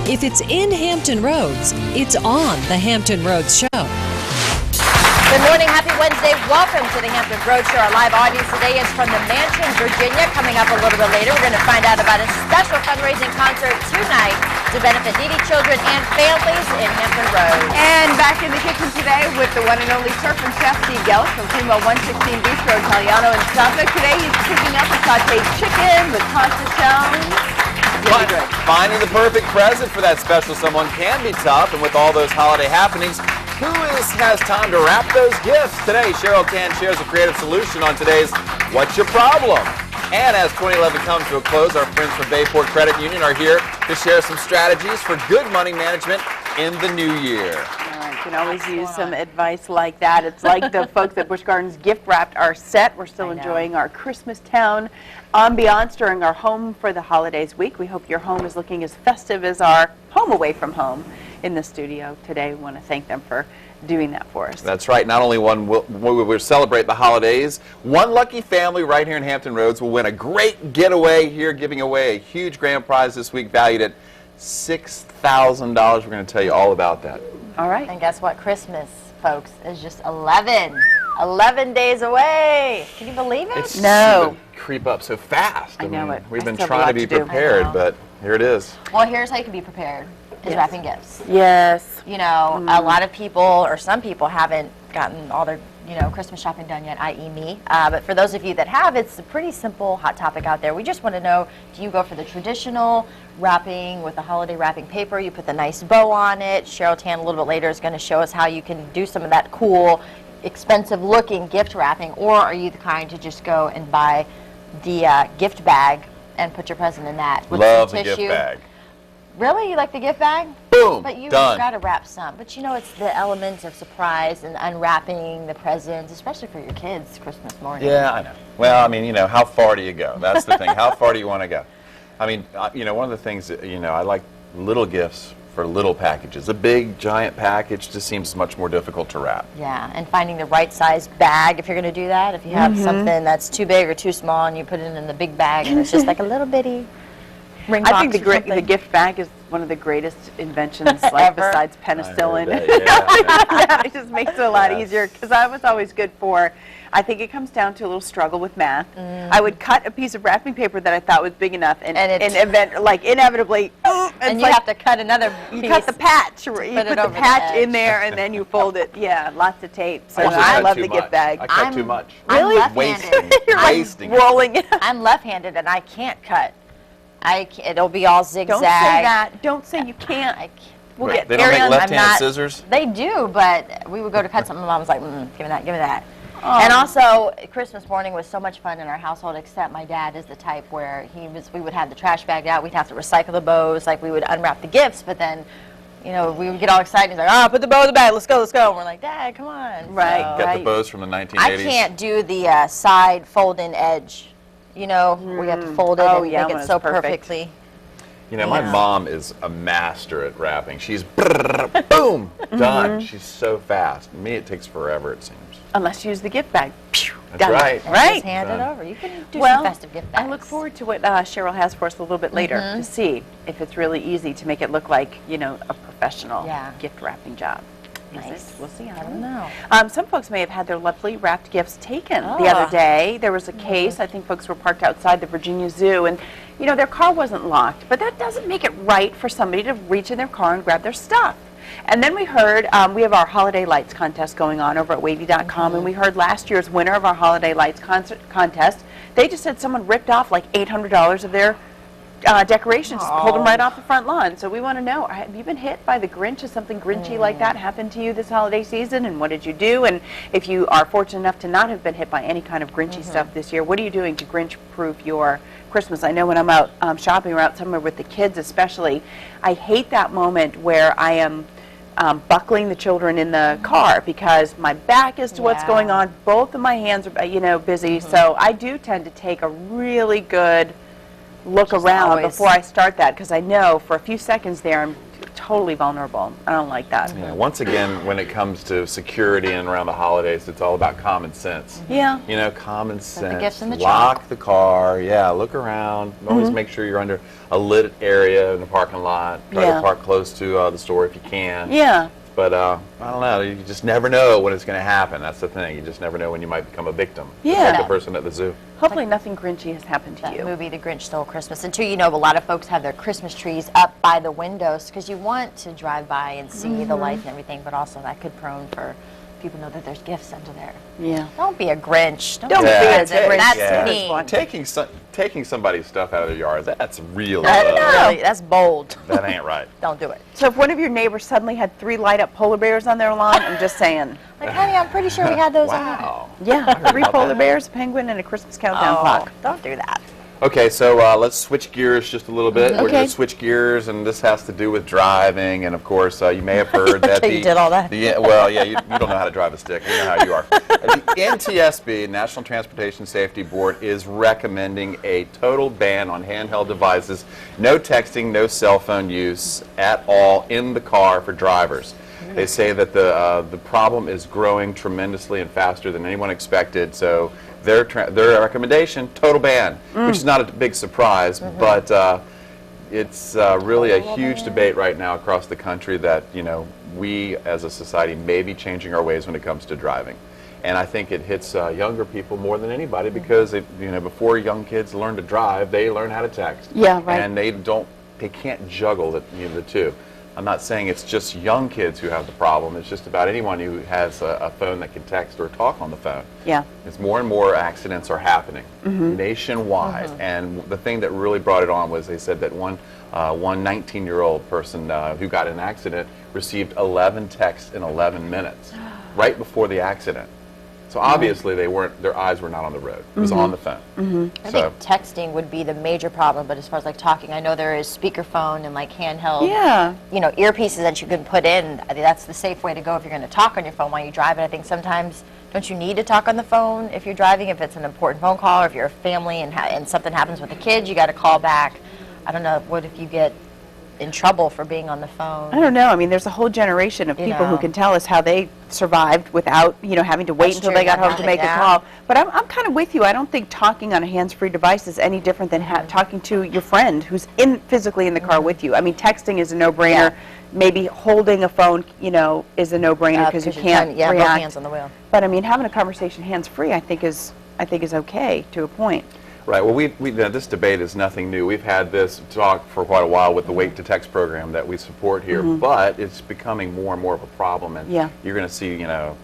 If it's in Hampton Roads, it's on the Hampton Roads Show. Good morning, happy Wednesday. Welcome to the Hampton Roads Show. Our live audience today is from the Mansion, Virginia. Coming up a little bit later, we're going to find out about a special fundraising concert tonight to benefit needy children and families in Hampton Roads. And back in the kitchen today with the one and only surf and chef Steve Gellick from Primo 116 Bistro Italiano in Suffolk. Today he's cooking up a sauteed chicken with pasta shells. Finding the perfect present for that special someone can be tough, and with all those holiday happenings, who has time to wrap those gifts? Today, Cheryl Tan shares a creative solution on today's What's Your Problem? And as 2011 comes to a close, our friends from Bayport Credit Union are here to share some strategies for good money management in the new year. You can always use some advice like that. It's like the folks at Busch Gardens gift wrapped our set. We're still enjoying our Christmas town ambiance during our Home for the Holidays week. We hope your home is looking as festive as our home away from home in the studio today. We want to thank them for doing that for us. That's right. Not only we'll celebrate the holidays, one lucky family right here in Hampton Roads will win a great getaway here, giving away a huge grand prize this week valued at $6,000. We're going to tell you all about that. All right. And guess what? Christmas, folks, is just 11 days away. Can you believe it? It's no. Creep up so fast. I know it. We've been still have a trying lot to be to do. prepared, but here it is. Well, here's how you can be prepared, is wrapping gifts. Yes. You know, a lot of people, or some people, haven't gotten all their, Christmas shopping done yet, i.e. me. But for those of you that have, it's a pretty simple hot topic out there. We just want to know, do you go for the traditional wrapping with the holiday wrapping paper? You put the nice bow on it. Cheryl Tan a little bit later is going to show us how you can do some of that cool, expensive looking gift wrapping. Or are you the kind to just go and buy the gift bag and put your present in that with Love some the tissue? gift bag. Really? You like the gift bag? Boom. But you've done. got to wrap some. But it's the elements of surprise and unwrapping the presents, especially for your kids Christmas morning. Yeah, I know. Well, I mean, how far do you go? That's the thing. How far do you want to go? I mean, one of the things that, I like little gifts for little packages. A big, giant package just seems much more difficult to wrap. Yeah, and finding the right size bag if you're going to do that. If you have something that's too big or too small and you put it in the big bag and it's just like a little bitty ring box. I think the gift bag is one of the greatest inventions, besides penicillin. Yeah. It just makes it a lot easier, because I was always good for, I think it comes down to a little struggle with math. I would cut a piece of wrapping paper that I thought was big enough, and inevitably, and you have to cut another piece. You cut the patch, you put the patch in there, and then you fold it. Yeah, lots of tape. So I love the gift bag. I cut too much. Really? Wasting. Rolling it. I'm left-handed, and I can't cut. It'll be all zigzag. Don't say that. Don't say you can't. We'll get they don't make left-handed scissors? They do, but we would go to cut something, and Mom was like, give me that, give me that. Oh. And also, Christmas morning was so much fun in our household, except my dad is the type where we would have the trash bag out, we'd have to recycle the bows, like we would unwrap the gifts, but then, we would get all excited. He's like, put the bow in the bag, let's go, let's go. And we're like, Dad, come on. Right. Got the bows from the 1980s. I can't do the side fold-in edge. We have to fold it and make it so perfectly. My mom is a master at wrapping. She's boom, done. She's so fast. Me, it takes forever, it seems. Unless you use the gift bag. That's right. Right. Just hand it over. You can do some festive gift bags. I look forward to what Cheryl has for us a little bit later to see if it's really easy to make it look like, a professional gift wrapping job. Nice. We'll see. I don't know. Some folks may have had their lovely wrapped gifts taken the other day. There was a case. I think folks were parked outside the Virginia Zoo, and their car wasn't locked. But that doesn't make it right for somebody to reach in their car and grab their stuff. And then we heard, we have our Holiday Lights contest going on over at WAVY.com, and we heard last year's winner of our Holiday Lights contest. They just said someone ripped off like $800 of their decorations, just pulled them right off the front lawn. So we want to know, have you been hit by the Grinch? Has something Grinchy like that happened to you this holiday season? And what did you do? And if you are fortunate enough to not have been hit by any kind of Grinchy stuff this year, what are you doing to Grinch-proof your Christmas? I know when I'm out shopping or out somewhere with the kids especially, I hate that moment where I am buckling the children in the car because my back is to what's going on. Both of my hands are, busy. So I do tend to take a really good look around before I start that, because I know for a few seconds there I'm totally vulnerable. I don't like that. Yeah, once again, when it comes to security and around the holidays, it's all about common sense. Yeah. You know, common sense. the gifts in the Lock trunk. the car. Yeah, look around. Always make sure you're under a lit area in the parking lot. Try to park close to the store if you can. Yeah. But I don't know. You just never know when it's going to happen. That's the thing. You just never know when you might become a victim. Just like the person at the zoo. Hopefully nothing Grinchy has happened to That you. movie, The Grinch Stole Christmas. And too, you know, a lot of folks have their Christmas trees up by the windows because you want to drive by and see the lights and everything, but also that could prone for people to know that there's gifts under there. Yeah. Don't be a Grinch. Don't be a a Grinch. That's Yeah. mean. Taking somebody's stuff out of their yard, that's really That's bold. that ain't right. Don't do it. So if one of your neighbors suddenly had 3 light-up polar bears on their lawn, I'm just saying. Like, honey, I'm pretty sure we had those on. Wow. Yeah, 3 polar bears, a penguin, and a Christmas countdown clock. Don't do that. Okay, so let's switch gears just a little bit. We're Okay. going to switch gears, and this has to do with driving. And of course, you may have heard that You did all that. Well, yeah, you don't know how to drive a stick. We know how you are. The NTSB, National Transportation Safety Board, is recommending a total ban on handheld devices, no texting, no cell phone use at all in the car for drivers. They say that the problem is growing tremendously and faster than anyone expected. So their recommendation, total ban, which is not a big surprise, but it's really a huge debate right now across the country that, you know, we as a society may be changing our ways when it comes to driving. And I think it hits younger people more than anybody because, before young kids learn to drive, they learn how to text. Yeah, right. And they can't juggle the two. I'm not saying it's just young kids who have the problem. It's just about anyone who has a phone that can text or talk on the phone. Yeah. It's more and more accidents are happening nationwide. And the thing that really brought it on was they said that one 19-year-old person who got in an accident received 11 texts in 11 minutes right before the accident. So obviously their eyes were not on the road. It was on the phone. I think texting would be the major problem, but as far as like talking, I know there is speakerphone and like handheld, earpieces that you can put in. I think that's the safe way to go if you're going to talk on your phone while you drive. And I think sometimes, don't you need to talk on the phone if you're driving, if it's an important phone call, or if you're a family and something happens with the kids, you got to call back. I don't know, what if you get in trouble for being on the phone? I don't know. I mean, there's a whole generation of people who can tell us how they survived without, having to wait That's until true. they got home to make a Yeah. call. But I'm kind of with you. I don't think talking on a hands-free device is any different than talking to your friend who's physically in the car with you. I mean, texting is a no-brainer. Yeah. Maybe holding a phone, is a no-brainer because you can't both react. hands on the wheel. But I mean, having a conversation hands-free, I think is okay to a point. Right. Well, this debate is nothing new. We've had this talk for quite a while with the Wait to Text program that we support here, but it's becoming more and more of a problem, and you're going to see, it's going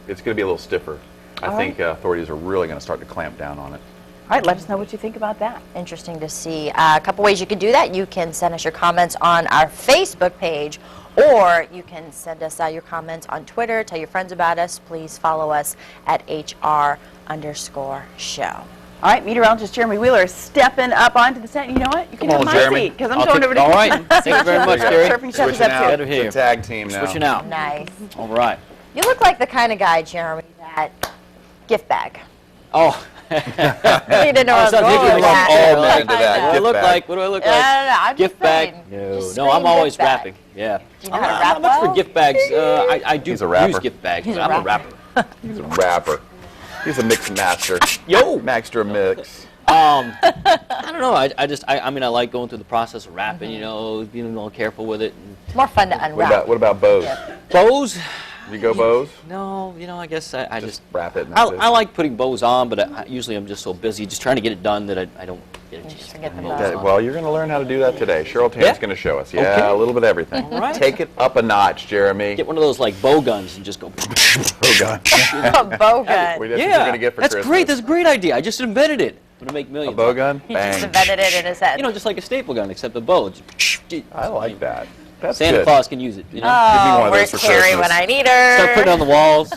to be a little stiffer. I think authorities are really going to start to clamp down on it. All right, let us know what you think about that. Interesting to see. A couple ways you can do that. You can send us your comments on our Facebook page, or you can send us your comments on Twitter. Tell your friends about us. Please follow us at HR_show. All right, meteorologist Jeremy Wheeler is stepping up onto the set. You know what? You can Come have on, my Jeremy. seat because I'm going over to All the right. kitchen. Thank you very much, Gary. Surfing Chef is Switching up out to. Better here. the tag team now. Switching out. Nice. All right. You look like the kind of guy, Jeremy, that gift bag. Oh. You didn't know I was sounds going like with you that. all men into What that. do I Gift look bag. like? What do I look like? No, I'm Gift just bag? saying. No, Just no, I'm scream always gift bag. rapping. Yeah. Do you know how to I'm rap not much well? for gift bags. I do He's a rapper. use gift bags, He's but a I'm a rapper. He's a rapper. He's a mix master. Yo! Maxter mix. I don't know. I mean, I like going through the process of rapping, being a little careful with it. It's more fun to unwrap. What about bows? Bows? You go bows? No, I guess I just wrap it. And that's it. I like putting bows on, but usually I'm just so busy just trying to get it done that I don't get a chance just to forget put the bows bow. on. Well, you're going to learn how to do that today. Cheryl Tan's Yeah? going to show us. Yeah, Okay. a little bit of everything. All right. Take it up a notch, Jeremy. Get one of those like bow guns and just go. Oh, God. A bow gun. That's what you're Yeah, going to get for that's Christmas. great. That's a great idea. I just invented it. I'm gonna make A millions. bow gun? He just Bang. invented it in his head. Just like a staple gun, except a bow. I like that. That's Santa good. Claus can use it. Give me one of Where's those for Carrie Christmas. when I need her? Start putting it on the walls.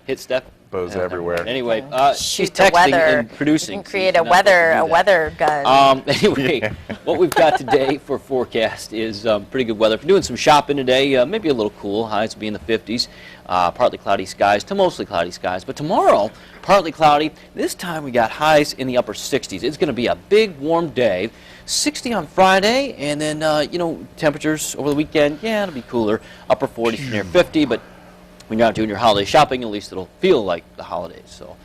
Hit Steph. Bows everywhere. Anyway, she's Shoot the texting weather. and producing. You can create so a she's not supposed to do weather that. gun. Anyway, what we've got today for forecast is pretty good weather. If you're doing some shopping today, maybe a little cool. Highs will be in the 50s. Partly cloudy skies to mostly cloudy skies. But tomorrow, partly cloudy. This time we got highs in the upper 60s. It's going to be a big warm day. 60 on Friday, and then, you know, temperatures over the weekend, yeah, it'll be cooler. Upper 40s near 50, but when you're out doing your holiday shopping, at least it'll feel like the holidays. So,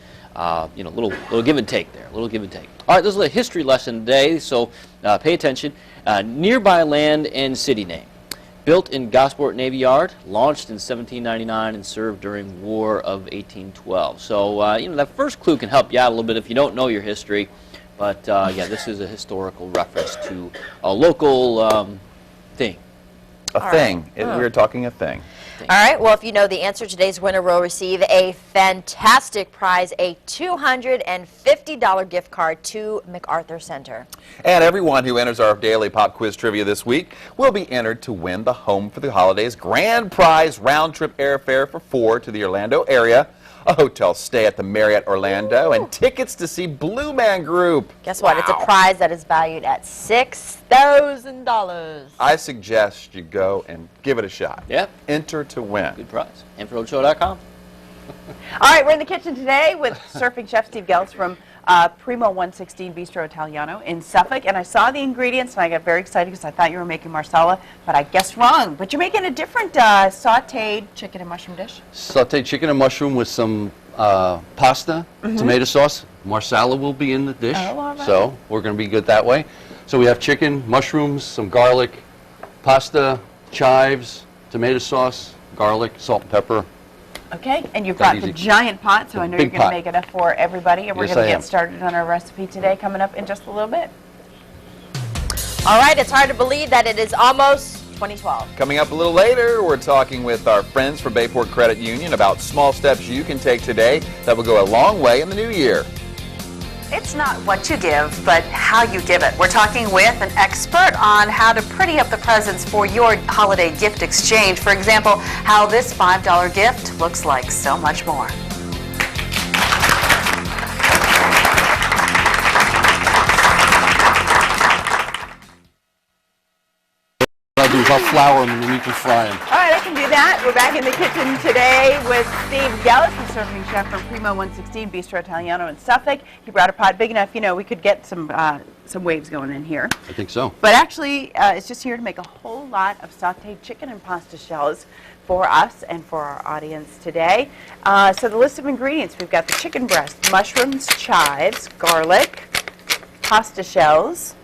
you know, little give and take there, little give and take. All right, this is a history lesson today, so pay attention. Nearby land and city name. Built in Gosport Navy Yard, launched in 1799 and served during War of 1812. So, you know, that first clue can help you out a little bit if you don't know your history. But, yeah, this is a historical reference to a local thing. A thing. We were talking a thing. All right, well, if you know the answer, today's winner will receive a fantastic prize, a $250 gift card to MacArthur Center. And everyone who enters our daily pop quiz trivia this week will be entered to win the Home for the Holidays grand prize round-trip airfare for 4 to the Orlando area, a hotel stay at the Marriott Orlando, and tickets to see Blue Man Group. Guess what? It's a prize that is valued at $6,000. I suggest you go and give it a shot. Yep. Enter to win. Good prize. AmperRoadshow.com. All right, we're in the kitchen today with surfing chef Steve Gels from Primo 116 Bistro Italiano in Suffolk, and I saw the ingredients and I got very excited because I thought you were making marsala, but I guessed wrong. But you're making a different sautéed chicken and mushroom dish. Sauteed chicken and mushroom with some pasta, tomato sauce. Marsala will be in the dish, all right. so we're going to be good that way. So we have chicken, mushrooms, some garlic, pasta, chives, tomato sauce, garlic, salt and pepper. Okay, and you've That got the easy. giant pot, so I know you're big going to pot. make enough for everybody, and we're Yes, going I to am. get started on our recipe today, coming up in just a little bit. All right, it's hard to believe that it is almost 2012. Coming up a little later, we're talking with our friends from Bayport Credit Union about small steps you can take today that will go a long way in the new year. It's not what you give, but how you give it. We're talking with an expert on how to pretty up the presents for your holiday gift exchange. For example, how this $5 gift looks like so much more. What I'll do is I'll flour them and then you can fry them. All right, I can do that. We're back in the kitchen today with Steve Gels, the serving chef from Primo 116 Bistro Italiano in Suffolk. He brought a pot big enough, you know, we could get some waves going in here. I think so. But actually, it's just here to make a whole lot of sauteed chicken and pasta shells for us and for our audience today. So the list of ingredients, we've got the chicken breast, mushrooms, chives, garlic, pasta shells,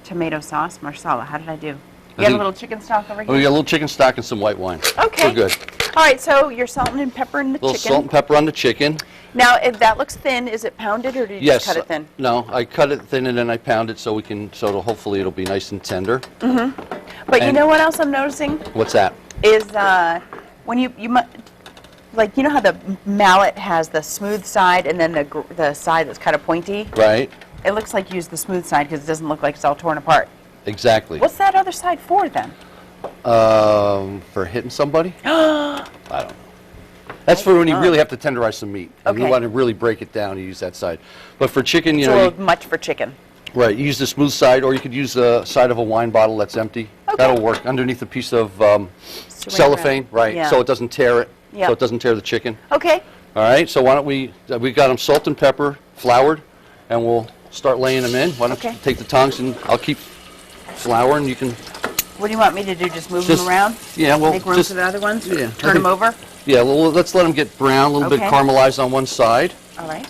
tomato sauce, marsala. How did I do? You got a little chicken stock over here? Oh, we got a little chicken stock and some white wine. Okay. We're good. All right, so you're salting and peppering the A little chicken. salt and pepper on the chicken. Now, if that looks thin, is it pounded or do you Yes. just cut it thin? No, I cut it thin and then I pound it so hopefully it'll be nice and tender. But you And- know what else I'm noticing What's that? is when like you know how the mallet has the smooth side and then the side that's kind of pointy. Right? It looks like you use the smooth side because it doesn't look like it's all torn apart. Exactly. What's that other side for then? For hitting somebody? I don't know. That's for when you really have to tenderize some meat. And you Okay. want to really break it down, you use that side. But for chicken, It's you a know, little much for chicken. right, you use the smooth side, or you could use the side of a wine bottle that's empty. Okay. That'll work underneath a piece of cellophane, right, Yeah. so it doesn't tear it, Yeah. so it doesn't tear the chicken. Okay. All right, so why don't we got them salt and pepper, floured, and we'll start laying them in. Why don't you Okay. take the tongs and I'll keep flouring, you can, What do you want me to do? Just move Just- them around? yeah, well, Make room just- for the other ones? yeah, I Turn them think- over? yeah, well, let's let them get brown, a little bit Okay. caramelized on one side. All right.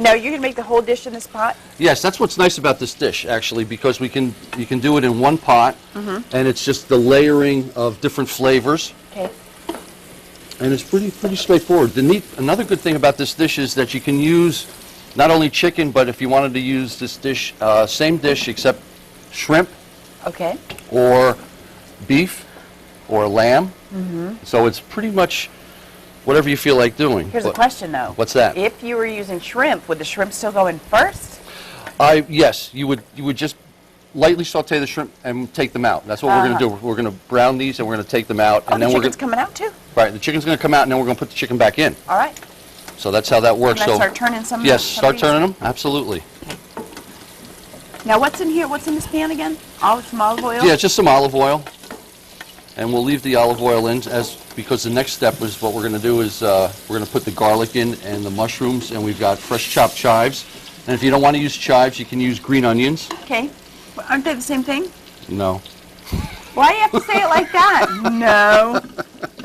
Now, you're going to make the whole dish in this pot? Yes, that's what's nice about this dish, actually, because you can do it in one pot, and it's just the layering of different flavors, Okay. and it's pretty straightforward. Another good thing about this dish is that you can use not only chicken, but if you wanted to use this dish, same dish except shrimp Okay. or beef or lamb. So it's pretty much whatever you feel like doing. Here's a But- question, though. What's that? If you were using shrimp, would the shrimp still go in first? Yes, you would just lightly saute the shrimp and take them out. That's what we're going to do. We're going to brown these and we're going to take them out, Oh, and the then we're chicken's going coming out, too? right. The chicken's going to come out, and then we're going to put the chicken back in. All right. So that's how that works. Can I So start turning some? yes, some start of these? turning them. Absolutely. Now, what's in here? What's in this pan again? Some olive oil? Yeah, just some olive oil, and we'll leave the olive oil in because the next step is what we're going to do is we're going to put the garlic in and the mushrooms, and we've got fresh chopped chives And if you don't want to use chives, you can use green onions. Okay. Aren't they the same thing? No. Why do you have to say it like that? No.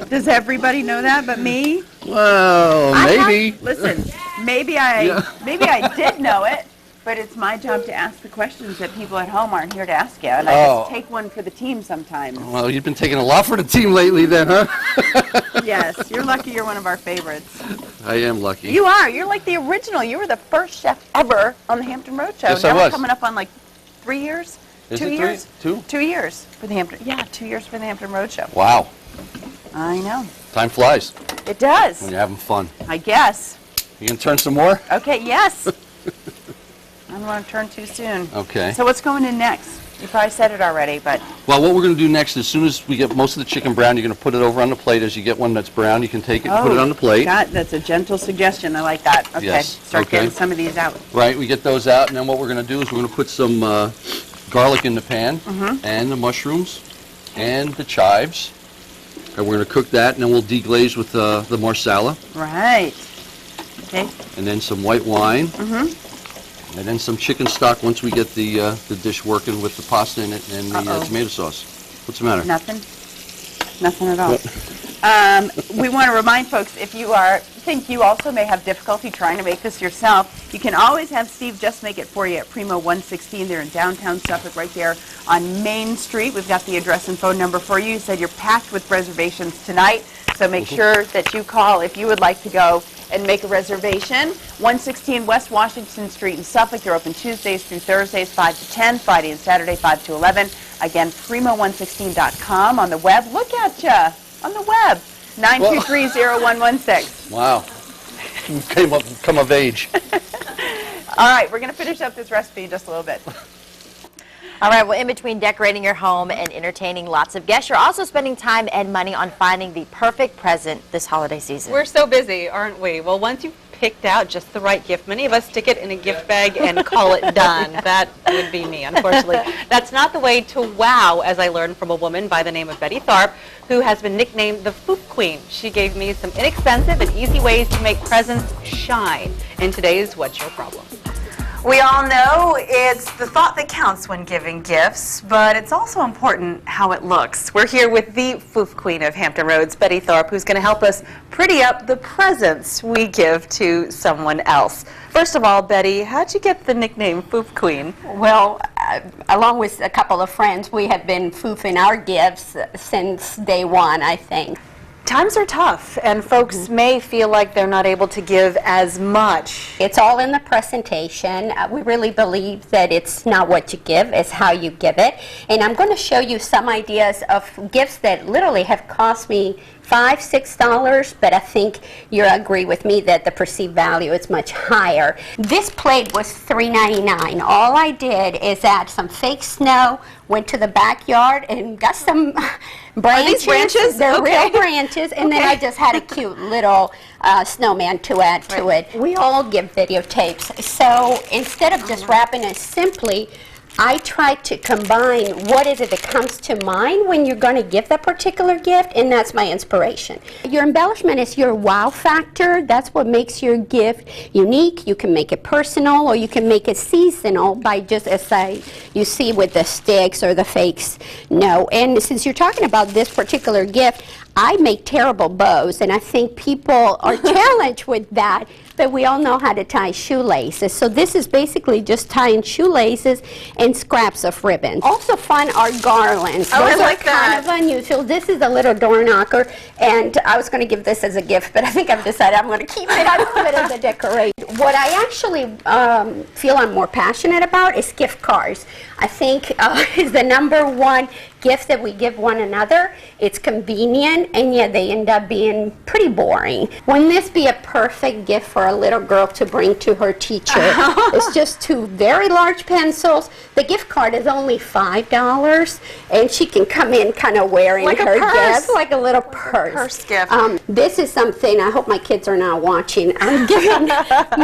Does everybody know that but me? Well, maybe. Listen, maybe I did know it, but it's my job to ask the questions that people at home aren't here to ask you, and I just take one for the team sometimes. Well, you've been taking a lot for the team lately then, huh? Yes, you're lucky you're one of our favorites. I am lucky. You are. You're like the original. You were the first chef ever on the Hampton Road Show. Yes, now I was. We're coming up on like 3 years? Is 2 it years? 3? 2? 2 years for the Hampton. Yeah, 2 years for the Hampton Road Show. Wow. I know. Time flies It does. when you're having fun. I guess. You gonna turn some more? Okay, yes. I don't want to turn too soon. Okay. So what's going in next? You probably said it already, but Well, what we're going to do next, as soon as we get most of the chicken brown, you're going to put it over on the plate. As you get one that's brown, you can take it and put it on the plate. That's a gentle suggestion. I like that. Okay, Yes, start okay. getting some of these out. Right, we get those out, and then what we're going to do is we're going to put some garlic in the pan, and the mushrooms, and the chives. And we're going to cook that, and then we'll deglaze with the marsala, Right. Okay. and then some white wine, and then some chicken stock once we get the dish working with the pasta in it and the tomato sauce. What's the matter? Nothing. Nothing at all. We want to remind folks, if you think you also may have difficulty trying to make this yourself, you can always have Steve just make it for you at Primo 116. They're in downtown Suffolk, right there on Main Street. We've got the address and phone number for you. You said you're packed with reservations tonight, so make sure that you call if you would like to go and make a reservation. 116 West Washington Street in Suffolk. They're open Tuesdays through Thursdays, 5 to 10, Friday and Saturday, 5 to 11. Again, primo116.com on the web. Look at you on the web. 923-0116. Wow. Come of age. All right, we're going to finish up this recipe in just a little bit. All right, well, in between decorating your home and entertaining lots of guests, you're also spending time and money on finding the perfect present this holiday season. We're so busy, aren't we? Well, once you've picked out just the right gift, many of us stick it in a gift bag and call it done. That would be me, unfortunately. That's not the way to wow, as I learned from a woman by the name of Betty Tharp, who has been nicknamed the Foop Queen. She gave me some inexpensive and easy ways to make presents shine in today's What's Your Problem? We all know it's the thought that counts when giving gifts, but it's also important how it looks. We're here with the Foop Queen of Hampton Roads, Betty Tharp, who's going to help us pretty up the presents we give to someone else. First of all, Betty, how'd you get the nickname Foop Queen? Well, along with a couple of friends, we have been foofing our gifts since day one, I think. Times are tough, and folks may feel like they're not able to give as much. It's all in the presentation. We really believe that it's not what you give, it's how you give it. And I'm going to show you some ideas of gifts that literally have cost me $5, $6, but I think you'll agree with me that the perceived value is much higher. This plate was $3.99. All I did is add some fake snow, went to the backyard and got some branches. Are these branches? They're Okay. real branches, and then I just had a cute little snowman to add to it. We all give videotapes, so instead of just wrapping it simply, I try to combine what is it that comes to mind when you're going to give that particular gift, and that's my inspiration. Your embellishment is your wow factor. That's what makes your gift unique. You can make it personal, or you can make it seasonal by just, as you see with the sticks or the fakes. No, and since you're talking about this particular gift, I make terrible bows, and I think people are challenged with that, but we all know how to tie shoelaces. So this is basically just tying shoelaces and scraps of ribbon. Also fun are garlands. Oh, Those I like are kind of unusual. This is a little door knocker, and I was going to give this as a gift, but I think I've decided I'm going to keep it. I love it as a decoration. What I actually feel I'm more passionate about is gift cards. I think is the #1 gift that we give one another. It's convenient, and yet they end up being pretty boring. Wouldn't this be a perfect gift for a little girl to bring to her teacher? It's just 2 very large pencils. The gift card is only $5, and she can come in kind of wearing Like a her purse. gift, like a little purse. Purse gift. This is something, I hope my kids are not watching. I'm giving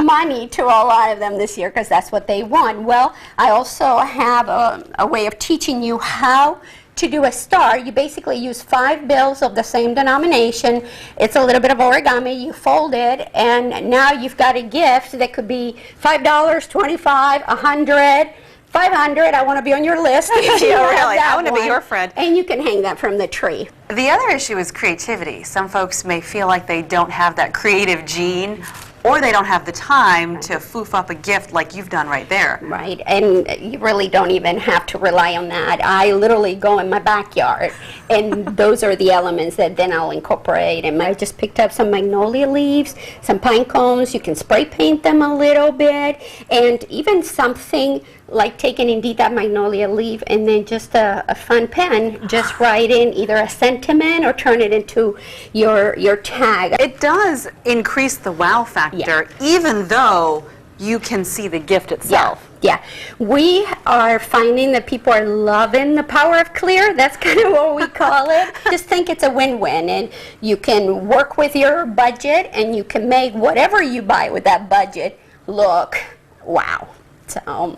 money to a lot of them this year because that's what they want. Well, I also have a way of teaching you how to do a star. You basically use 5 bills of the same denomination. It's a little bit of origami. You fold it, and now you've got a gift that could be $5, $25, $100, $500. I want to be on your list. If you have Really, that I want to be one. your friend. And you can hang that from the tree. The other issue is creativity. Some folks may feel like they don't have that creative gene, or they don't have the time to foof up a gift like you've done right there. Right, and you really don't even have to rely on that. I literally go in my backyard, and those are the elements that then I'll incorporate. And I just picked up some magnolia leaves, some pine cones. You can spray paint them a little bit, and even something like taking indeed that magnolia leaf and then just a fun pen, just write in either a sentiment or turn it into your tag. It does increase the wow factor, even though you can see the gift itself. Yeah, we are finding that people are loving the power of clear. That's kind of what we call it. Just think it's a win-win, and you can work with your budget, and you can make whatever you buy with that budget look wow. So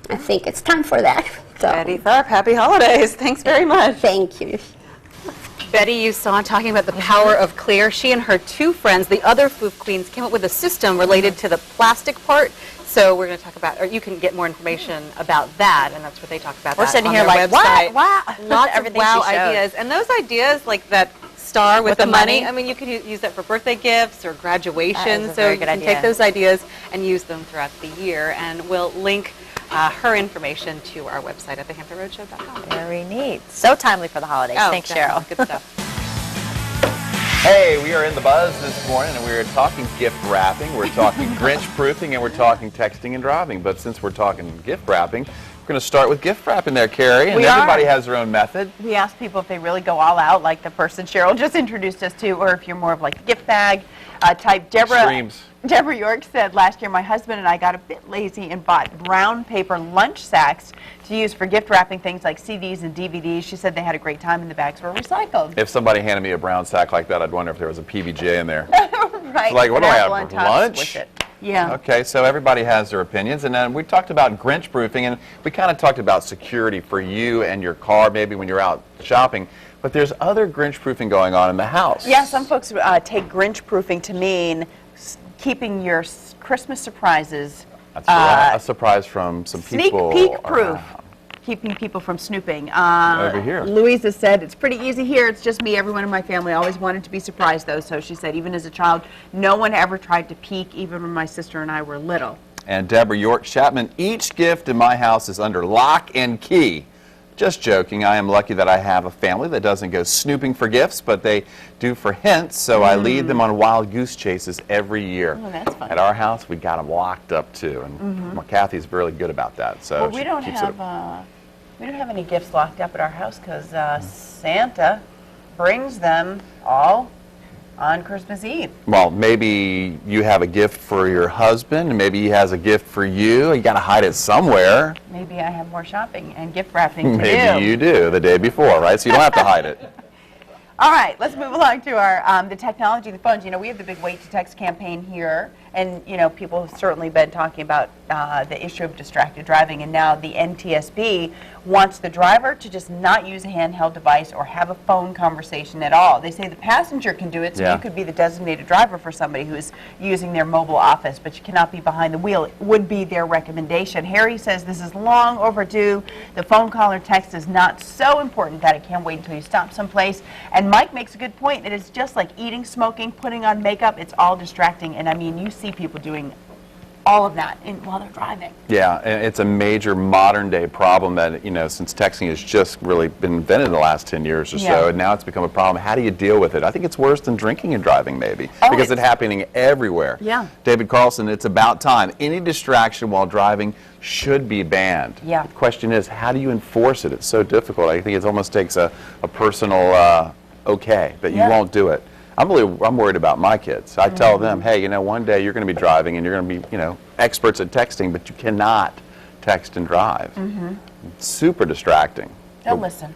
I think it's time for that. So, Betty Tharp, happy holidays. Thanks very much. thank you. Betty, you saw talking about the power of clear. She and her 2 friends, the other Foof Queens, came up with a system related to the plastic part. So we're going to talk about, or you can get more information about that, and that's what they talk about. We're that sitting on here their like, website. what? Wow. Lots of Everything wow she showed. ideas. And those ideas, like that star with the the money, money? I mean, you could use that for birthday gifts or graduation. That is a So very you good can idea. take those ideas and use them throughout the year. And we'll link her information to our website at thehamptonroadshow.com. Very neat. So timely for the holidays. Thanks, Cheryl. Good stuff. Hey, we are in the buzz this morning, and we are talking gift wrapping, we're talking Grinch proofing, and we're talking texting and driving. But since we're talking gift wrapping, we're going to start with gift wrapping there, Carrie. And We are. everybody has their own method. We asked people if they really go all out, like the person Cheryl just introduced us to, or if you're more of like a gift bag type. Deborah York said, last year my husband and I got a bit lazy and bought brown paper lunch sacks to use for gift wrapping things like CDs and DVDs. She said they had a great time and the bags were recycled. If somebody handed me a brown sack like that, I'd wonder if there was a PBJ in there. Right. Like, what do I Apple have, on top, lunch? squish it. Yeah. Okay, so everybody has their opinions, and then we talked about Grinch proofing, and we kind of talked about security for you and your car, maybe when you're out shopping. But there's other Grinch proofing going on in the house. Yeah, some folks take Grinch proofing to mean keeping your Christmas surprises That's right. A surprise from some sneak people. peek proof. around. Keeping people from snooping. Over here. Louisa said, it's pretty easy here. It's just me. Everyone in my family always wanted to be surprised, though. So she said, even as a child, no one ever tried to peek, even when my sister and I were little. And Deborah York Chapman, each gift in my house is under lock and key. Just joking. I am lucky that I have a family that doesn't go snooping for gifts, but they do for hints, so I lead them on wild goose chases every year. Oh, that's fun. At our house, we got them locked up, too, and Kathy's really good about that. So Well, we she don't keeps it. have any gifts locked up at our house because Santa brings them all on Christmas Eve. Well, maybe you have a gift for your husband, and maybe he has a gift for you. You got to hide it somewhere. Maybe I have more shopping and gift wrapping to do. Maybe you do the day before, right? So you don't have to hide it. All right, let's move along to our the technology of the phones. You know, we have the big Wait to Text campaign here, and you know, people have certainly been talking about the issue of distracted driving, and now the NTSB wants the driver to just not use a handheld device or have a phone conversation at all. They say the passenger can do it, so you could be the designated driver for somebody who is using their mobile office, but you cannot be behind the wheel. It would be their recommendation. Harry says this is long overdue. The phone call or text is not so important that it can't wait until you stop someplace. And Mike makes a good point. It is just like eating, smoking, putting on makeup. It's all distracting. And I mean, you see people doing all of that while they're driving. Yeah, and it's a major modern day problem that, you know, since texting has just really been invented in the last 10 years or so, and now it's become a problem. How do you deal with it? I think it's worse than drinking and driving, maybe, because it's happening everywhere. Yeah. David Carlson, it's about time. Any distraction while driving should be banned. Yeah. The question is, how do you enforce it? It's so difficult. I think it almost takes a personal okay, but you won't do it. I'm worried about my kids. I tell them, hey, you know, one day you're going to be driving and you're going to be, you know, experts at texting, but you cannot text and drive. It's super distracting. They'll listen.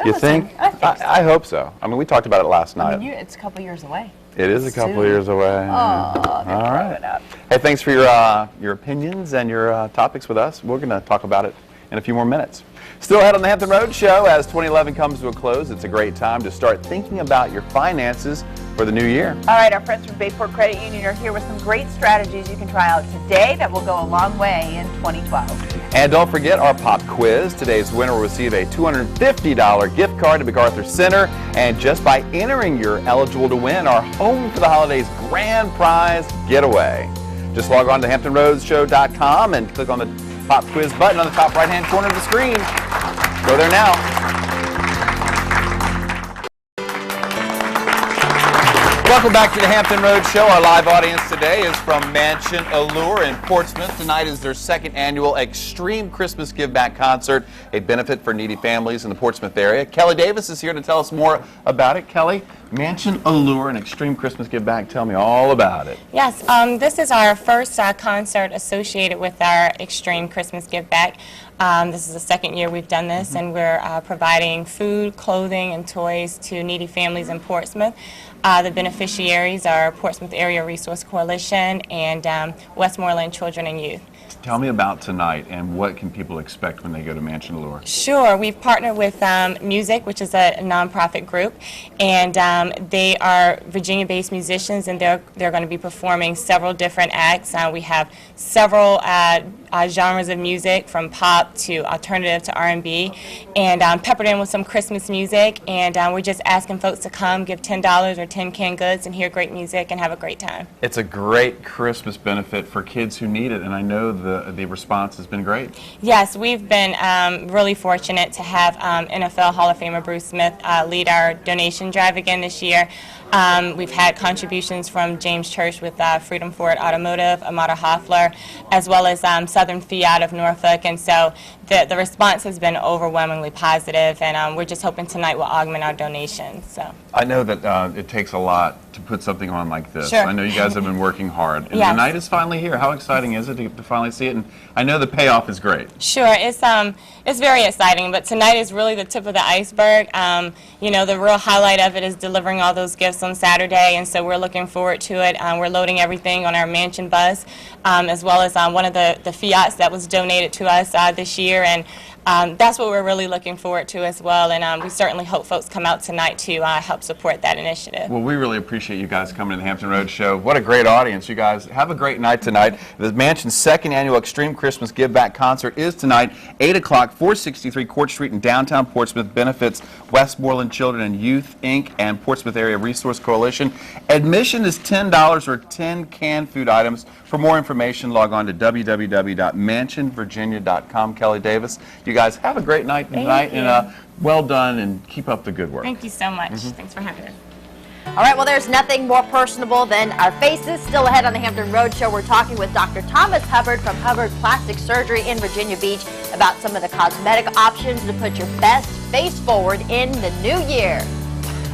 You think? I think so. I hope so. I mean, we talked about it last night. I mean, it's a couple years away. It is a couple of years away. Oh, All right. Hey, thanks for your opinions and your topics with us. We're going to talk about it in a few more minutes. Still ahead on the Hampton Road Show, as 2011 comes to a close, it's a great time to start thinking about your finances for the new year. All right, our friends from Bayport Credit Union are here with some great strategies you can try out today that will go a long way in 2012. And don't forget our pop quiz. Today's winner will receive a $250 gift card to MacArthur Center. And just by entering, you're eligible to win our Home for the Holidays grand prize getaway. Just log on to HamptonRoadsShow.com and click on the pop quiz button on the top right-hand corner of the screen. Go there now. Welcome back to the Hampton Road Show. Our live audience today is from Mansion Allure in Portsmouth. Tonight is their second annual Extreme Christmas Give Back concert, a benefit for needy families in the Portsmouth area. Kelly Davis is here to tell us more about it. Kelly, Mansion Allure and Extreme Christmas Give Back. Tell me all about it. Yes, this is our first concert associated with our Extreme Christmas Give Back. This is the second year we've done this, and we're providing food, clothing, and toys to needy families in Portsmouth. The beneficiaries are Portsmouth Area Resource Coalition and Westmoreland Children and Youth. Tell me about tonight and what can people expect when they go to Mansion Allure? Sure. We've partnered with Music, which is a nonprofit group, and they are Virginia-based musicians, and they're going to be performing several different acts. We have several genres of music, from pop to alternative to R&B, and peppered in with some Christmas music. And we're just asking folks to come, give $10 or 10 canned goods, and hear great music and have a great time. It's a great Christmas benefit for kids who need it, and I know the response has been great. Yes, we've been really fortunate to have NFL Hall of Famer Bruce Smith lead our donation drive again this year. We've had contributions from James Church with Freedom Ford Automotive, Amada Hoffler, as well as Southern Fiat of Norfolk, and so the response has been overwhelmingly positive, and we're just hoping tonight will augment our donations. So I know that it takes a lot to put something on like this. Sure. I know you guys have been working hard, and Yes. the night is finally here. How exciting is it to finally see it? And I know the payoff is great. Sure, it's very exciting, but tonight is really the tip of the iceberg. You know, the real highlight of it is delivering all those gifts on Saturday, and so we're looking forward to it. We're loading everything on our mansion bus, as well as one of the Fiats that was donated to us this year, and that's what we're really looking forward to as well, and we certainly hope folks come out tonight to help support that initiative. Well, we really appreciate you guys coming to the Hampton Road Show. What a great audience. You guys have a great night tonight. The Mansion's second annual Extreme Christmas Give Back concert is tonight, 8 o'clock, 463 Court Street in downtown Portsmouth. Benefits Westmoreland Children and Youth, Inc. and Portsmouth Area Resource Coalition. Admission is $10 or 10 canned food items. For more information, log on to www.mansionvirginia.com. Kelly Davis, you guys have a great night tonight, and well done, and keep up the good work. Thank you so much. Thanks for having us. All right, well, there's nothing more personable than our faces. Still ahead on the Hampton Road Show, we're talking with Dr. Thomas Hubbard from Hubbard Plastic Surgery in Virginia Beach about some of the cosmetic options to put your best face forward in the new year.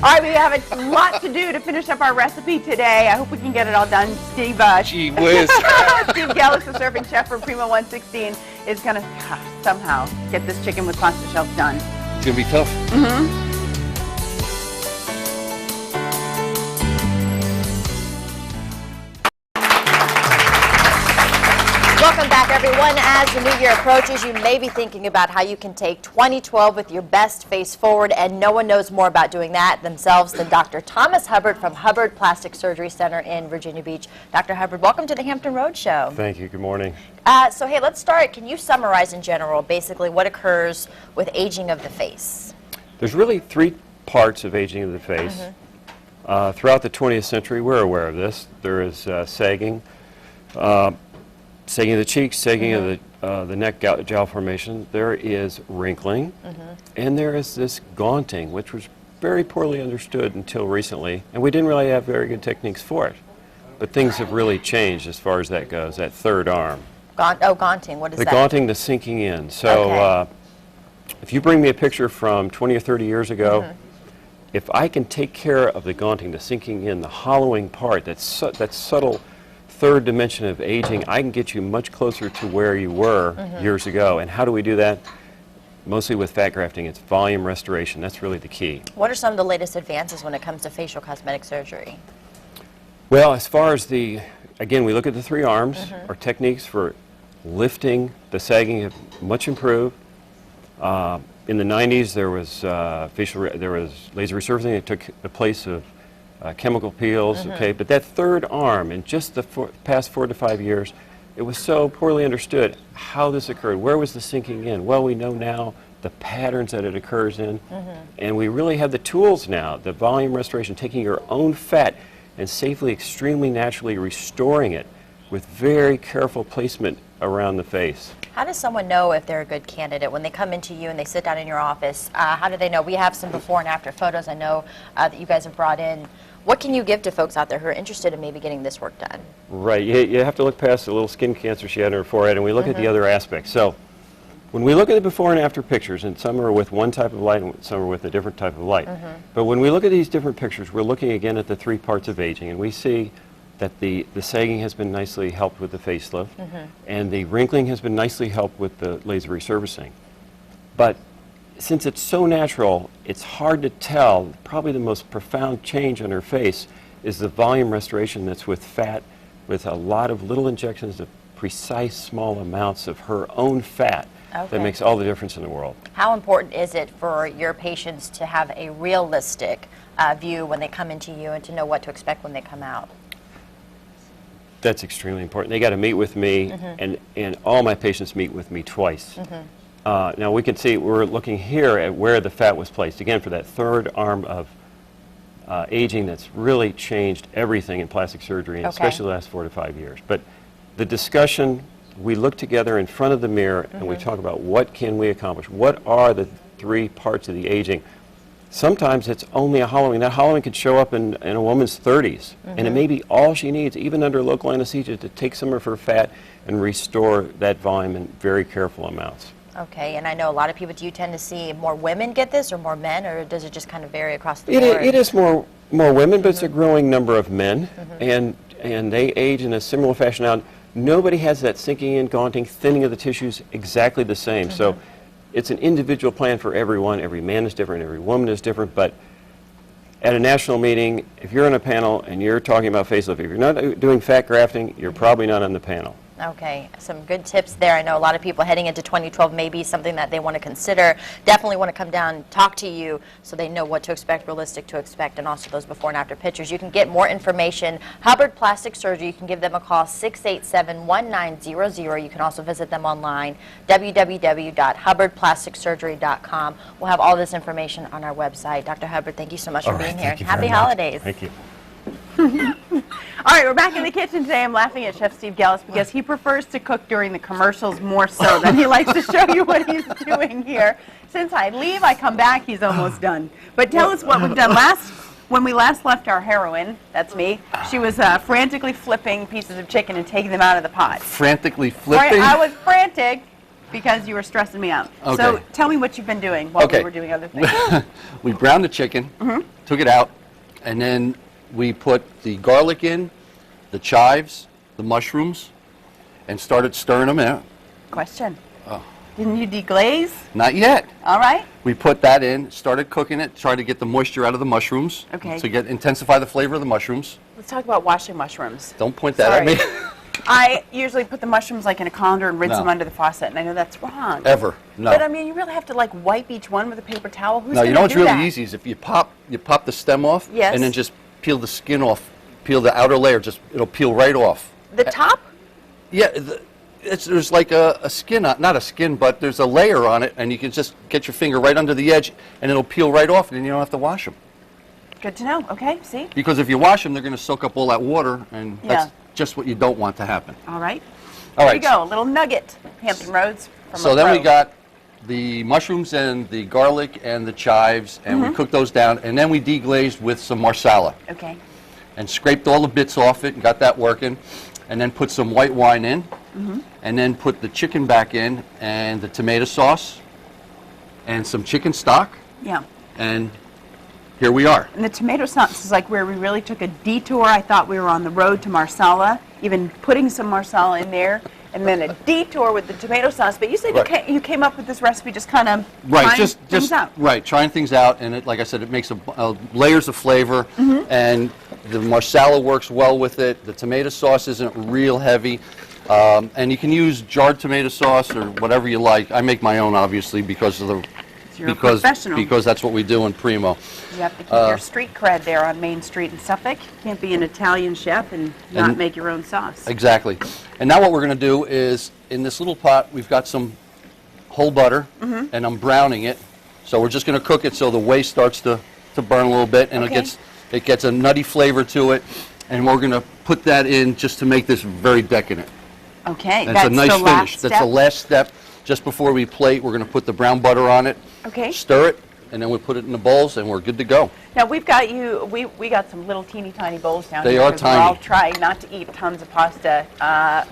All right, we have a lot to do to finish up our recipe today. I hope we can get it all done. Steve Gee whiz. Steve Gellis, the serving chef from Primo 116, is going to somehow get this chicken with pasta shells done. It's going to be tough. Welcome back, everyone. As the new year approaches, you may be thinking about how you can take 2012 with your best face forward, and no one knows more about doing that themselves than Dr. Thomas Hubbard from Hubbard Plastic Surgery Center in Virginia Beach. Dr. Hubbard, welcome to the Hampton Road Show. Thank you. Good morning. So, hey, let's start. Can you summarize in general basically what occurs with aging of the face? There's really three parts of aging of the face. Throughout the 20th century, we're aware of this. There is sagging, sagging of the cheeks, sagging of the neck jowl formation. There is wrinkling, and there is this gaunting, which was very poorly understood until recently, and we didn't really have very good techniques for it. But things have really changed as far as that goes, that third arm. Gaunting, what is that? The gaunting, the sinking in. So if you bring me a picture from 20 or 30 years ago, if I can take care of the gaunting, the sinking in, the hollowing part, that subtle third dimension of aging, I can get you much closer to where you were years ago. And how do we do that? Mostly with fat grafting. It's volume restoration. That's really the key. What are some of the latest advances when it comes to facial cosmetic surgery? Well, as far as again, we look at the three arms. Our techniques for lifting the sagging have much improved. In the 90s, there was there was laser resurfacing. It took the place of chemical peels. Okay, but that third arm, in just the past 4 to 5 years, it was so poorly understood how this occurred. Where was the sinking in? Well, we know now the patterns that it occurs in, and we really have the tools now. The volume restoration, taking your own fat and safely, extremely naturally restoring it with very careful placement around the face. How does someone know if they're a good candidate when they come into you and they sit down in your office? How do they know? We have some before and after photos I know that you guys have brought in. What can you give to folks out there who are interested in maybe getting this work done? Right. You have to look past the little skin cancer she had on her forehead, and we look at the other aspects. So when we look at the before and after pictures, and some are with one type of light and some are with a different type of light, but when we look at these different pictures, we're looking again at the 3 parts of aging, and we see that the sagging has been nicely helped with the facelift, and the wrinkling has been nicely helped with the laser resurfacing. But since it's so natural, it's hard to tell. Probably the most profound change on her face is the volume restoration that's with fat, with a lot of little injections of precise small amounts of her own fat. That makes all the difference in the world. How important is it for your patients to have a realistic view when they come into you and to know what to expect when they come out? That's extremely important. They got to meet with me, and all my patients meet with me twice. Now we can see, we're looking here at where the fat was placed, again, for that third arm of aging that's really changed everything in plastic surgery, and especially the last 4 to 5 years. But the discussion, we look together in front of the mirror and we talk about what can we accomplish, what are the 3 parts of the aging. Sometimes it's only a hollowing. That hollowing could show up in a woman's 30s, and it may be all she needs, even under local anesthesia, to take some of her fat and restore that volume in very careful amounts. Okay, and I know a lot of people, do you tend to see more women get this or more men, or does it just kind of vary across the board? It is more women, but it's a growing number of men, and they age in a similar fashion. Now, nobody has that sinking in, gaunting, thinning of the tissues exactly the same. So it's an individual plan for everyone. Every man is different, every woman is different, but at a national meeting, if you're on a panel and you're talking about facelift, if you're not doing fat grafting, you're probably not on the panel. Okay, some good tips there. I know a lot of people heading into 2012 may be something that they want to consider. Definitely want to come down and talk to you so they know what to expect, realistic to expect, and also those before and after pictures. You can get more information. Hubbard Plastic Surgery, you can give them a call, 687-1900. You can also visit them online, www.hubbardplasticsurgery.com. We'll have all this information on our website. Dr. Hubbard, thank you so much for being here. Happy holidays. Thank you. All right, we're back in the kitchen today. I'm laughing at Chef Steve Gallus because he prefers to cook during the commercials more so than he likes to show you what he's doing here. Since I leave, I come back, he's almost done. But tell us what we've done when we last left our heroine, that's me, she was frantically flipping pieces of chicken and taking them out of the pot. Frantically flipping? I was frantic because you were stressing me out. Okay. So tell me what you've been doing while we were doing other things. We browned the chicken, took it out, and then we put the garlic in, the chives, the mushrooms, and started stirring them out. Question. Didn't you deglaze? Not yet. All right. We put that in, started cooking it, tried to get the moisture out of the mushrooms. Okay. To intensify the flavor of the mushrooms. Let's talk about washing mushrooms. Don't point that at me. I usually put the mushrooms like in a colander and rinse them under the faucet, and I know that's wrong. Ever. No. But I mean, you really have to like wipe each one with a paper towel. Who's No, you know what's really that? easy is if you pop the stem off, Yes. and then just peel the skin off, peel the outer layer, it'll peel right off. The top? Yeah, there's like a skin, not a skin, but there's a layer on it, and you can just get your finger right under the edge, and it'll peel right off, and then you don't have to wash them. Good to know. Okay, see? Because if you wash them, they're going to soak up all that water, and that's just what you don't want to happen. All right. All There right. you go, a little nugget, Hampton Roads. From So a then pro. we got the mushrooms and the garlic and the chives, and we cooked those down, and then we deglazed with some marsala. Okay. And scraped all the bits off it and got that working, and then put some white wine in, and then put the chicken back in, and the tomato sauce, and some chicken stock, Yeah. and here we are. And the tomato sauce is like where we really took a detour. I thought we were on the road to marsala, even putting some marsala in there, and then a detour with the tomato sauce. But you said you came up with this recipe just kind of trying things out. Right, trying things out, and like I said, it makes layers of flavor, and the marsala works well with it. The tomato sauce isn't real heavy. And you can use jarred tomato sauce or whatever you like. I make my own, obviously, because of the You're a professional. because that's what we do in Primo. You have to keep your street cred there on Main Street in Suffolk. You can't be an Italian chef and not make your own sauce. Exactly. And now what we're going to do is, in this little pot, we've got some whole butter, and I'm browning it. So we're just going to cook it so the waste starts to burn a little bit, and it gets a nutty flavor to it. And we're going to put that in just to make this very decadent. Okay, And that's it's a nice the last finish. step. That's the last step. Just before we plate, we're going to put the brown butter on it. Okay. Stir it, and then we put it in the bowls, and we're good to go. Now we've got we got some little teeny tiny bowls down They here. are 'cause tiny. We're all trying not to eat tons of pasta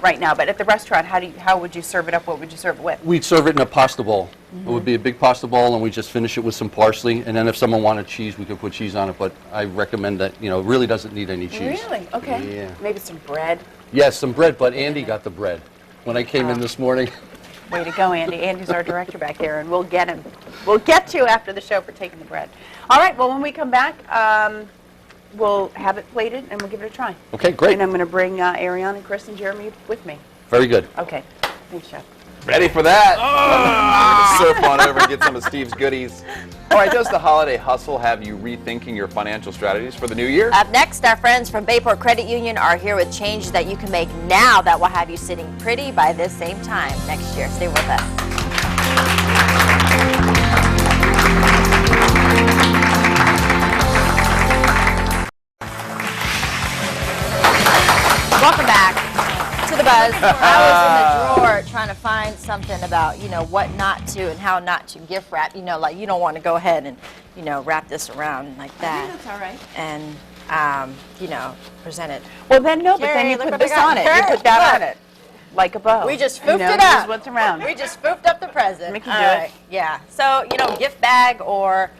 right now. But at the restaurant, how would you serve it up? What would you serve it with? We'd serve it in a pasta bowl. It would be a big pasta bowl, and we just finish it with some parsley. And then if someone wanted cheese, we could put cheese on it. But I recommend that, it really doesn't need any cheese. Really? Okay. Yeah. Maybe some bread. Yes, some bread, but Andy got the bread. When I came in this morning, Way to go, Andy. Andy's our director back there, and we'll get him. We'll get you after the show for taking the bread. All right, well, when we come back, we'll have it plated, and we'll give it a try. okay, great. And I'm going to bring Ariane and Chris and Jeremy with me. Very good. Okay. Thanks, Chef. Ready for that? Surf on over and get some of Steve's goodies. All right, does the holiday hustle have you rethinking your financial strategies for the new year? Up next, our friends from Bayport Credit Union are here with changes that you can make now that will have you sitting pretty by this same time next year. Stay with us. Welcome back to the Buzz. I was in the drawer trying to find something about, what not to and how not to gift wrap. Like you don't want to go ahead and, wrap this around like that. That's all right. And, present it. Well, then no, but then Carrie, you look put what I this got. on it. You Carrie, put that look. on it. Like a bow. We just foofed it This up. is what's around. We just foofed up the present. Mickey, All do it. right. Yeah. So, gift bag or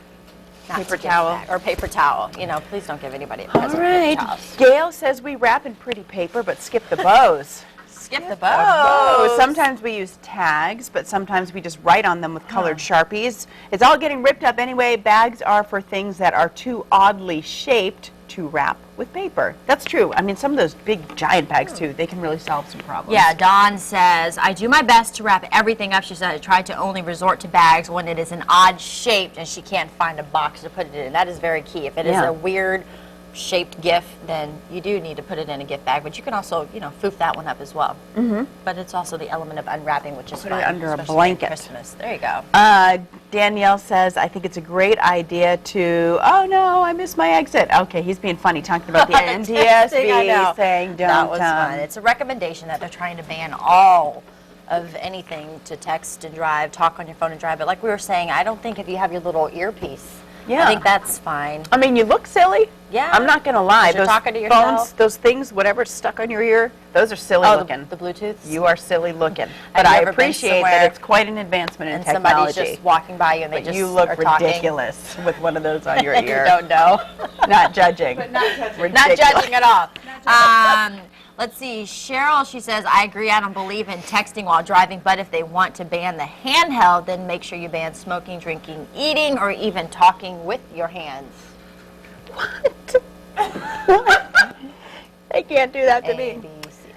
not Paper gift towel. bag, or paper towel. Please don't give anybody a All present. right. Paper towels. Gail says we wrap in pretty paper, but skip the bows. Skip the bows. Sometimes we use tags, but sometimes we just write on them with colored Sharpies. It's all getting ripped up anyway. Bags are for things that are too oddly shaped to wrap with paper. That's true. I mean, some of those big giant bags too, they can really solve some problems. Yeah, Dawn says, I do my best to wrap everything up. She said, I try to only resort to bags when it is an odd shape and she can't find a box to put it in. That is very key. If it is a weird shaped gift, then you do need to put it in a gift bag. But you can also, foof that one up as well. But it's also the element of unwrapping, which is Put fun. it under a especially blanket. at Christmas. There you go. Danielle says, I think it's a great idea to, oh no, I missed my exit. Okay, he's being funny, talking about the I know. NTSB saying don't. That was fun. It's a recommendation that they're trying to ban all of anything to text and drive, talk on your phone and drive. But like we were saying, I don't think if you have your little earpiece, I think that's fine. I mean, you look silly. Yeah. I'm not going to lie. You're Those talking to phones, yourself. those things, whatever's stuck on your ear, those are silly looking. The Bluetooth. You are silly looking. But Have you I ever been appreciate somewhere that it's quite an advancement in and technology. somebody's just walking by you and they But just you look are talking. ridiculous with one of those on your And ear. you don't know. Not judging. But not judging. Ridiculous. Not judging at all. Let's see. Cheryl, she says, I agree. I don't believe in texting while driving, but if they want to ban the handheld, then make sure you ban smoking, drinking, eating, or even talking with your hands. What? They can't do that to me.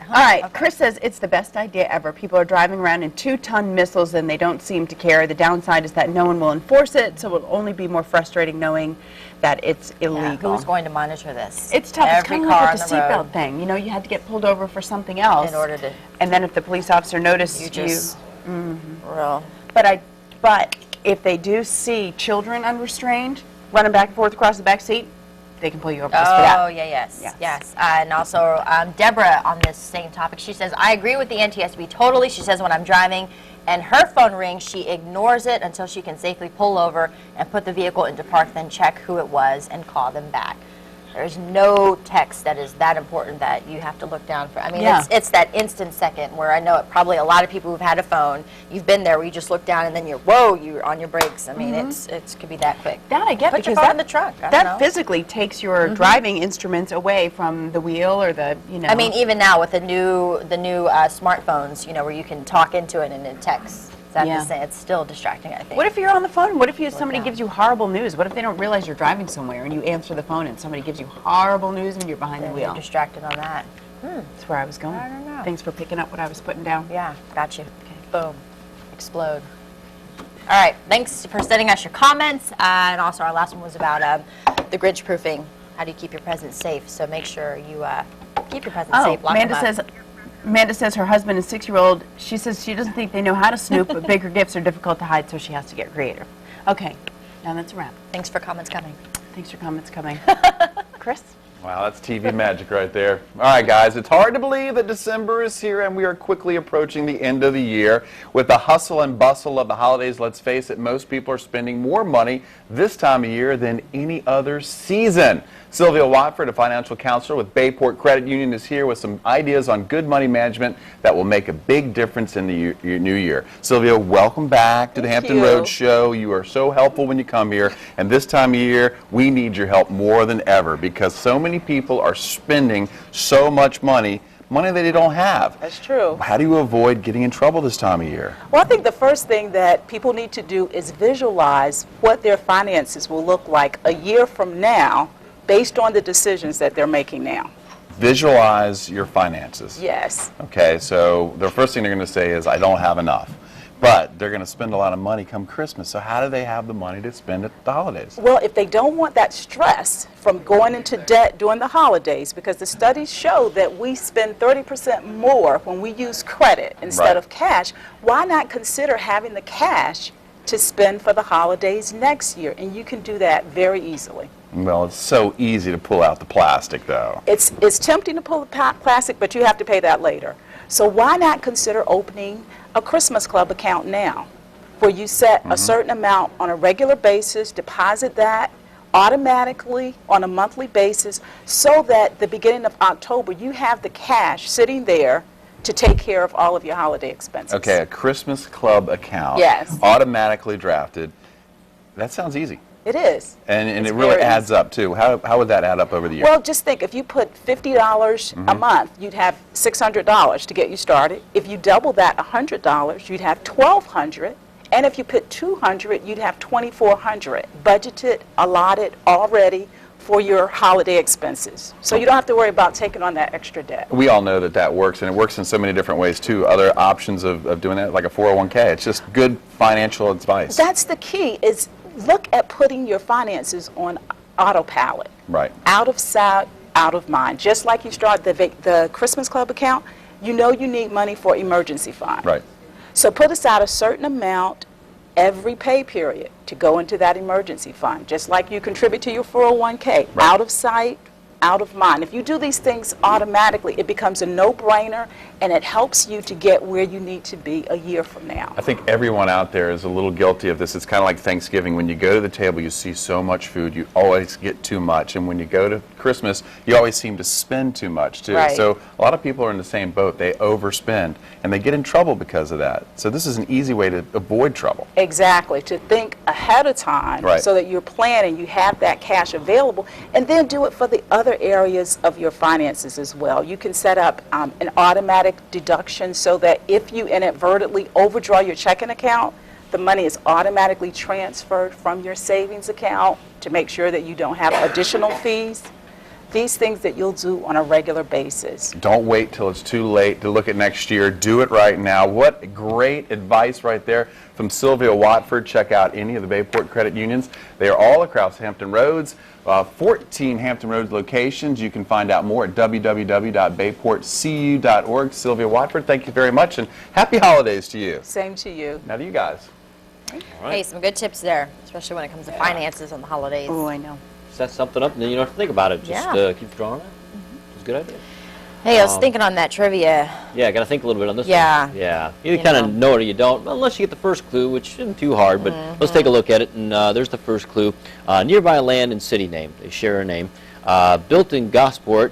All right, Okay. Chris says it's the best idea ever. People are driving around in 2-ton missiles and they don't seem to care. The downside is that no one will enforce it, so it will only be more frustrating knowing that it's illegal. Who's going to monitor this? It's tough. It's Every kind of car like on with the the road. seatbelt thing. You know, you had to get pulled over for something else. In order to. And then if the police officer noticed You just. Real. But if they do see children unrestrained, running back and forth across the back seat, they can pull you over just for that. Oh, yes. And also, Deborah on this same topic, she says, I agree with the NTSB totally. She says when I'm driving and her phone rings, she ignores it until she can safely pull over and put the vehicle into park, then check who it was and call them back. There's no text that is that important that you have to look down for. I mean, it's that instant second where I know probably a lot of people who've had a phone, you've been there where you just look down and then you're on your brakes. I mean, it could be that quick. That I get Put your because phone in the trunk. I don't that know. physically takes your driving instruments away from the wheel or the, I mean, even now with the new smartphones, where you can talk into it and it texts. It's still distracting, I think. What if you're on the phone? What if somebody gives you horrible news? What if they don't realize you're driving somewhere and you answer the phone and somebody gives you horrible news and you're behind the wheel? You're distracted on that. That's where I was going. I don't know. Thanks for picking up what I was putting down. Yeah, got you. Boom. Explode. All right, thanks for sending us your comments. And also our last one was about the Grinch proofing. How do you keep your presents safe? So make sure you keep your presents safe. Lock them up. Amanda says her husband is 6-year-old. She says she doesn't think they know how to snoop, but bigger gifts are difficult to hide, so she has to get creative. Okay, now that's a wrap. Thanks for comments coming. Thanks for comments coming. Chris? Wow, that's TV magic right there. All right, guys, it's hard to believe that December is here and we are quickly approaching the end of the year. With the hustle and bustle of the holidays, let's face it, most people are spending more money this time of year than any other season. Sylvia Watford, a financial counselor with Bayport Credit Union, is here with some ideas on good money management that will make a big difference in the new year. Sylvia, welcome back to the Hampton Roads Show. You are so helpful when you come here, and this time of year, we need your help more than ever because so many people are spending so much money that they don't have. That's true. How do you avoid getting in trouble this time of year? Well, I think the first thing that people need to do is visualize what their finances will look like a year from now based on the decisions that they're making now. Visualize your finances. Yes. Okay, so the first thing they're going to say is, I don't have enough. But they're going to spend a lot of money come Christmas. So how do they have the money to spend at the holidays? Well, if they don't want that stress from going into debt during the holidays, because the studies show that we spend 30% more when we use credit instead of cash, why not consider having the cash to spend for the holidays next year? And you can do that very easily. Well, it's so easy to pull out the plastic, though. It's tempting to pull the plastic, but you have to pay that later. So why not consider opening a Christmas Club account now, where you set a certain amount on a regular basis, deposit that automatically on a monthly basis, so that the beginning of October you have the cash sitting there to take care of all of your holiday expenses. Okay, a Christmas Club account. Yes. Automatically drafted. That sounds easy. It is. And it really adds up, too. How would that add up over the year? Well, just think, if you put $50 a month, you'd have $600 to get you started. If you double that, $100, you'd have $1,200. And if you put $200, you'd have $2,400 budgeted, allotted already for your holiday expenses. So you don't have to worry about taking on that extra debt. We all know that that works, and it works in so many different ways, too. Other options of doing that, like a 401k. It's just good financial advice. That's the key, is look at putting your finances on autopilot. Right. Out of sight, out of mind. Just like you start the Christmas Club account, you know you need money for emergency fund. Right. So put aside a certain amount every pay period to go into that emergency fund, just like you contribute to your 401k. Right. Out of sight, out of mind. If you do these things automatically, it becomes a no-brainer, and it helps you to get where you need to be a year from now. I think everyone out there is a little guilty of this. It's kind of like Thanksgiving. When you go to the table, you see so much food, you always get too much. And when you go to Christmas, you always seem to spend too much, too. Right. So a lot of people are in the same boat. They overspend, and they get in trouble because of that. So this is an easy way to avoid trouble. Exactly, to think ahead of time, Right. so that you're planning, you have that cash available, and then do it for the other areas of your finances as well. You can set up an automatic deduction so that if you inadvertently overdraw your checking account, the money is automatically transferred from your savings account to make sure that you don't have additional fees. These things that you'll do on a regular basis. Don't wait till it's too late to look at next year. Do it right now. What great advice right there from Sylvia Watford. Check out any of the Bayport credit unions. They are all across Hampton Roads. 14 Hampton Roads locations. You can find out more at www.bayportcu.org. Sylvia Watford, thank you very much, and happy holidays to you. Same to you. Now to you guys. Hey, some good tips there, especially when it comes to finances on the holidays. Oh, I know. Set something up, and then you don't have to think about it. Just keep drawing it. It's a good idea. Hey, I was thinking on that trivia. Yeah, got to think a little bit on this Yeah. one. Yeah. You kind of know it or you don't, unless you get the first clue, which isn't too hard, but let's take a look at it. And there's the first clue. Nearby land and city name. They share a name. Built in Gosport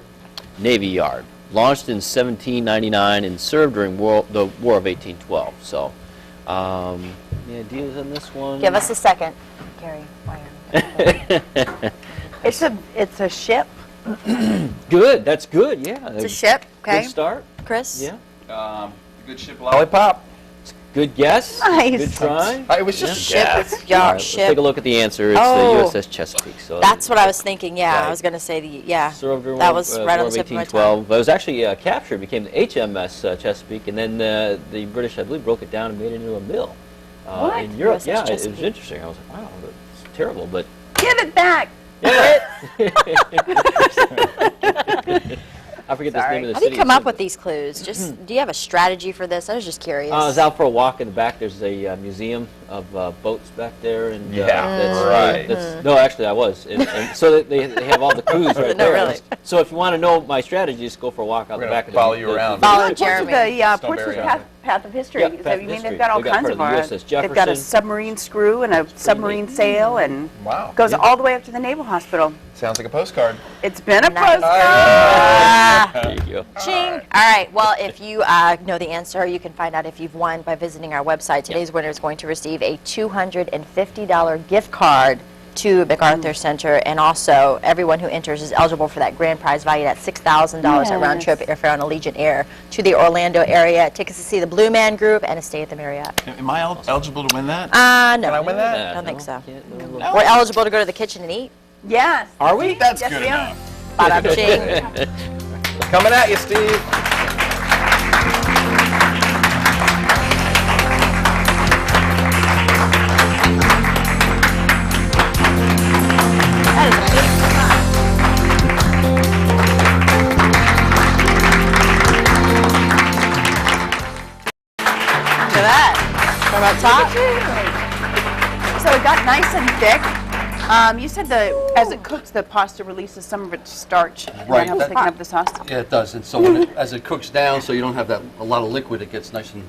Navy Yard. Launched in 1799 and served during the War of 1812. So, any ideas on this one? Give us a second, Gary. It's a ship. Good. That's good. Yeah. It's a ship. Okay. Good start. Chris? Yeah. Good ship lollipop. Good guess. Nice. Good try. It was just Ship. It's All right, let's ship. take a look at the answer. It's Oh. the USS Chesapeake. So That's what I was thinking. Yeah, Right. I was going to say served during that War- was right War on of the tip of my tongue. 1812. It was actually captured, became the HMS Chesapeake, and then the British, I believe, broke it down and made it into a mill in Europe. USS Yeah, it was Chesapeake. interesting. I was like, wow, that's terrible, but Give it back. I forget the name of the How do city. you come up with these clues? Just do you have a strategy for this? I was just curious. I was out for a walk in the back. There's a museum of boats back there, and right. no, actually, I was, and so they have all the clues right No, there. really. So if you want to know my strategy, just go for a walk out We're the gonna back. follow of you around. Follow The Jeremy. Portsmouth Path of History. Yeah, So Path of you mean History. they've got all They got kinds part of of the art. USS They've got a Jefferson. submarine screw and a submarine sail, and Wow. goes all the way up to the Naval Hospital. Sounds like a postcard. It's been a Nice. postcard. There you go. Ching. All right. Well, if you know the answer, you can find out if you've won by visiting our website. Today's winner is going to receive a $250 gift card to MacArthur Center, and also everyone who enters is eligible for that grand prize valued at $6,000 at round trip airfare on Allegiant Air to the Orlando area, tickets to see the Blue Man Group, and a stay at the Marriott. Am I eligible to win that? No. Can I win that? I don't think so. No. We're eligible to go to the kitchen and eat. Yes. Are we? That's Yes, good we are. enough. Ba-dum-ching. Coming at you, Steve. Look at that. From up top. So it got nice and thick. You said as it cooks, the pasta releases some of its starch. And Right. that helps thicken up the sauce. Yeah, it does. And so when as it cooks down, so you don't have a lot of liquid, it gets nice and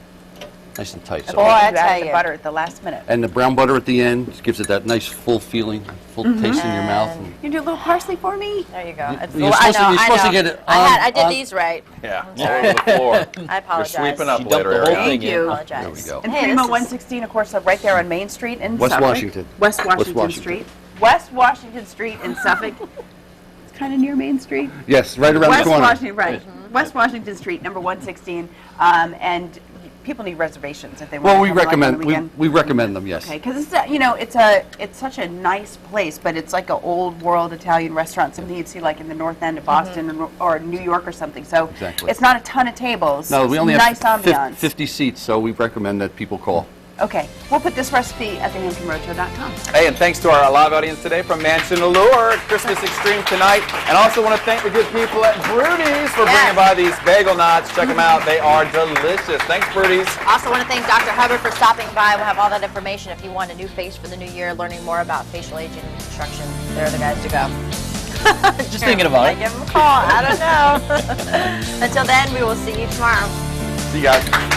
tight. So. Boy, I You tell added the you. butter at the last minute. And the brown butter at the end gives it that nice full feeling, full taste in your mouth. And You do a little parsley for me? There you go. It's, You're I supposed to- know. you're I supposed to know. get it I did on- these right. Yeah. sorry. All over the floor. I apologize. You're sweeping up She dumped later, the whole Ariana. thing Thank in. you. Apologize. There we go. And Hey, Primo this is- 116, of course, right there on Main Street in West Suffolk. Washington. West Washington Washington. Street. West Washington Street in Suffolk. It's kind of near Main Street. Yes, right around West the corner. Washington, right. West Washington Street, number 116. And people need reservations if they want Well, to we come like on the recommend weekend. we recommend them. Yes. Okay, because it's such a nice place, but it's like an old world Italian restaurant, something you'd see like in the North End of Boston or New York or something. So Exactly. it's not a ton of tables. No, we only It's have nice ambiance. 50 seats, so we recommend that people call. Okay, we'll put this recipe at thehamptonroadshow.com. Hey, and thanks to our live audience today from Mansion Allure, Christmas Extreme tonight. And also want to thank the good people at Brody's for bringing by these bagel knots. Check them out. They are delicious. Thanks, Brody's. Also want to thank Dr. Hubbard for stopping by. We'll have all that information if you want a new face for the new year, learning more about facial aging and construction. They're the guys to go. Just thinking about it. Give them a call. I don't know. Until then, we will see you tomorrow. See you guys.